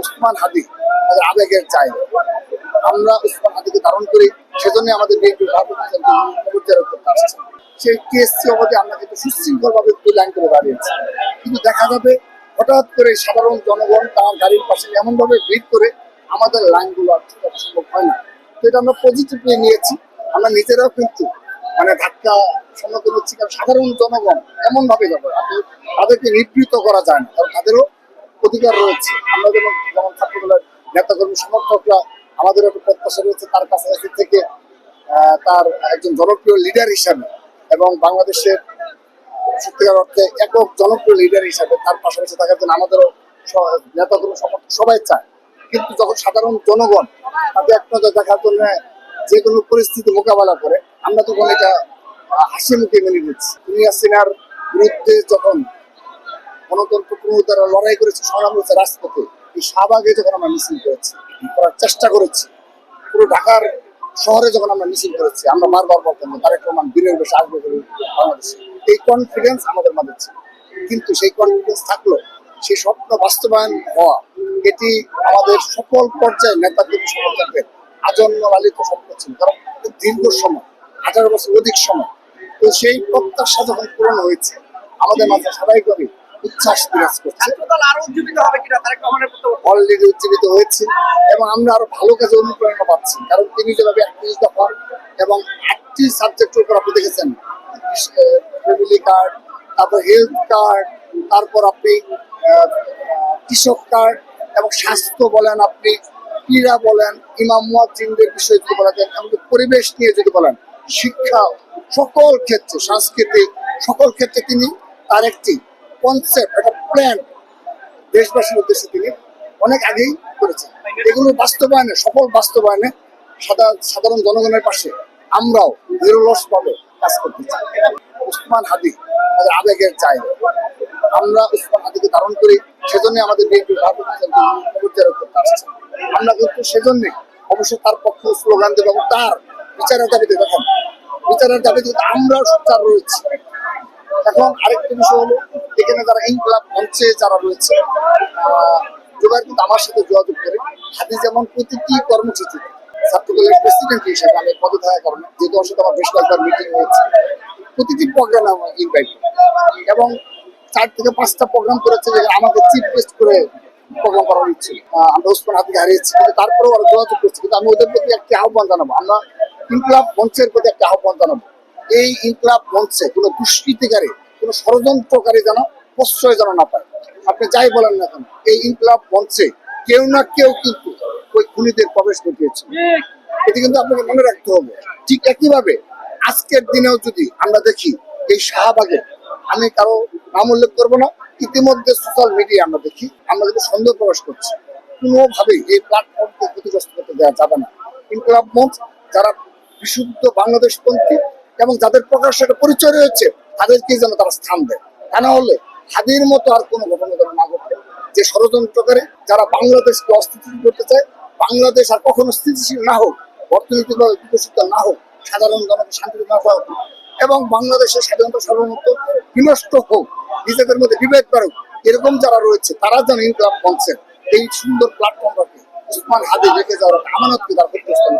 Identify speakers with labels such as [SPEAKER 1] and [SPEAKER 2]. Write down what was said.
[SPEAKER 1] উসমান হাদি আমাদের আবেগের জায়গা। আমরা উসমান হাদিকে ধারণ করি, সেজন্য আমাদের বিএনপি করতে আসছে। সেই টিএসসি অবধি আমরা কিন্তু সুশৃঙ্খল ভাবে লাইন করে দাঁড়িয়েছি, কিন্তু দেখা যাবে হঠাৎ করে সাধারণ জনগণ তার গাড়ির পাশে এমন ভাবে ভিড় করে আমাদের লাইনগুলো আর ঠিক সম্ভব হয় না। তো এটা আমরা পজিটিভলি নিয়েছি। আমরা নিজেরাও কিন্তু ধাক্কা সম্মুখীন হচ্ছি, কারণ সাধারণ জনগণ এমন ভাবে যাবে তাদেরকে নিবৃত্ত করা যায় না, কারণ তাদেরও অধিকার রয়েছে। আমরা যেমন ছাত্রদলের নেতাকর্মী সমর্থকরা আমাদের একটা প্রত্যাশা রয়েছে তার কাছাকাছি থেকে তার একজন জনপ্রিয় লিডার হিসাবে এবং বাংলাদেশের সত্যিকার অর্থে একক জনপ্রিয় লিডার হিসাবে তার পাশাপাশি থাকার জন্য আমাদেরও নেতাকর্মী সমর্থক সবাই চায়। কিন্তু যখন সাধারণ জনগণ তাদের এক নজর দেখার জন্য যে কোনো পরিস্থিতি মোকাবেলা করে, আমরা তখন এটা হাসি মুখে মেনে নিচ্ছি। দুনিয়া সিনার বিরুদ্ধে যখন গণতন্ত্র পুনরুদ্ধারে লড়াই করেছে, সংগ্রাম করেছে রাজপথে, এই শাহবাগে যখন আমরা মিছিল করেছি, করার চেষ্টা করেছি, পুরো ঢাকার শহরে যখন আমরা মিছিল করেছি, আমরা বারবার বলতাম তারেক রহমান বীরের বেশে আসবে বাংলাদেশে। এই কনফিডেন্স আমাদের মাঝে ছিল, কিন্তু সেই কনফিডেন্স থাকলো সেই স্বপ্ন বাস্তবায়ন হওয়া, এটি আমাদের সকল পর্যায়ে নেতাকর্মী সমর্থকদের আজন্ম লালিত স্বপ্ন ছিল, কারণ দীর্ঘ সময় 18 বছর অধিক সময়। তো সেই প্রত্যাশা যখন পূরণ হয়েছে, আমাদের মাঝে স্বাভাবিকভাবে উচ্ছ্বাস বিরাজ করছে। অলরেডি উজ্জীবিত হয়েছে এবং আমরা আরো ভালো কাজে অনুপ্রেরণা পাচ্ছি, কারণ তিনি যেভাবে 31 দফা এবং 8টি সাবজেক্টের উপর আপনি দেখেছেন, ফ্যামিলি কার্ড, তারপর হেলথ কার্ড, তারপর আপনি কৃষক কার্ড এবং স্বাস্থ্য বলেন, আপনি ক্রীড়া বলেন, ইমাম মুয়াজ্জিনদের বিষয়ে যদি বলা যায়, এমনকি পরিবেশ নিয়ে যদি বলেন, শিক্ষা, সকল ক্ষেত্রে, সাংস্কৃতিক সকল ক্ষেত্রে তিনি তার একটি কনসেপ্ট, একটা প্ল্যান দেশবাসীর উদ্দেশ্যে তিনি অনেক আগেই করেছেন। এগুলো বাস্তবায়নে, সফল বাস্তবায়নে সাধারণ জনগণের পাশে আমরাও নিরলস ভাবে কাজ করতে চাই। উসমান হাদি আমাদের আবেগের জায়গা। আমরা উসমান হাদিকে ধারণ করি, সেজন্য আমাদের বিএনপি করতে আসছে। আমরা কিন্তু সেজন্য অবশ্যই তার পক্ষে স্লোগান দেব এবং তার বিচারের দাবিতে, দেখেন বিচারের দাবিতে আমরাও সোচ্চার রয়েছি। এখন আরেকটা বিষয় হলো, এখানে যারা ইনকলাব মঞ্চে যারা রয়েছে, জোগাড় কিন্তু আমার সাথে যোগাযোগ করে হাদি যেমন প্রতিটি কর্মসূচি ছাত্রদলের প্রেসিডেন্ট হিসেবে আমি পদে থাকার কারণে, যেহেতু ওর সাথে আমার বেশ কয়েকবার মিটিং হয়েছে, প্রতিটি প্রোগ্রামে আমার ইনভাইট এবং 4 থেকে 5টা প্রোগ্রাম করেছে, যেখানে আমাকে চিফ গেস্ট করে প্রোগ্রাম করা হচ্ছে। আমরা উসমান হাদিকে হারিয়েছি, কিন্তু তারপরেও ওরা যোগাযোগ করছি। কিন্তু আমি ওদের প্রতি একটি আহ্বান জানাবো, আমরা ইনকলাব মঞ্চের প্রতি একটা আহ্বান জানাবো, এই ইনকলাব মঞ্চে কোনো দুষ্কৃতিকারী, কোনো ষড়যন্ত্রকারী যেন প্রশ্রয় যেন না পায়। আপনি যাই বলেন না কেন, এই ইনকলাব মঞ্চে কেউ না কেউ কিন্তু ওই খুনিদের প্রবেশ ঘটিয়েছে, এটি কিন্তু আপনাকে মনে রাখতে হবে। ঠিক একইভাবে আজকের দিনেও যদি আমরা দেখি এই শাহবাগে, আমি কারো নাম উল্লেখ করবো না, ইতিমধ্যে সোশ্যাল মিডিয়া আমরা দেখি, আমরা কিন্তু সন্দেহ প্রকাশ করছি, কোনোভাবেই এই প্ল্যাটফর্মকে ক্ষতিগ্রস্ত করতে দেওয়া যাবে না। ইনকলাব মঞ্চ যারা বিশুদ্ধ বাংলাদেশপন্থী এবং যাদের প্রকাশ্যে একটা পরিচয় রয়েছে, তাদেরকে যেন তারা স্থান দেয়। তা না হলে হাদির মতো আর কোনো ঘটনা যেন না ঘটে, যে ষড়যন্ত্রকারী যারা বাংলাদেশকে অস্থিতিশীল করতে চায়, বাংলাদেশ আর কখনো স্থিতিশীল না হোক, অর্থনৈতিকভাবে বিকশিত না হোক, সাধারণ জনগণ শান্তিতে না হোক এবং বাংলাদেশের স্বাধীনতা সার্বভৌমত্ব বিনষ্ট হোক, নিজেদের মধ্যে বিভেদ করুক, এরকম যারা রয়েছে তারা যেন ইনকলাব মঞ্চের এই সুন্দর প্ল্যাটফর্মটাকে উসমান হাদি রেখে যাওয়ার আমানতকে তার প্রতিষ্ঠা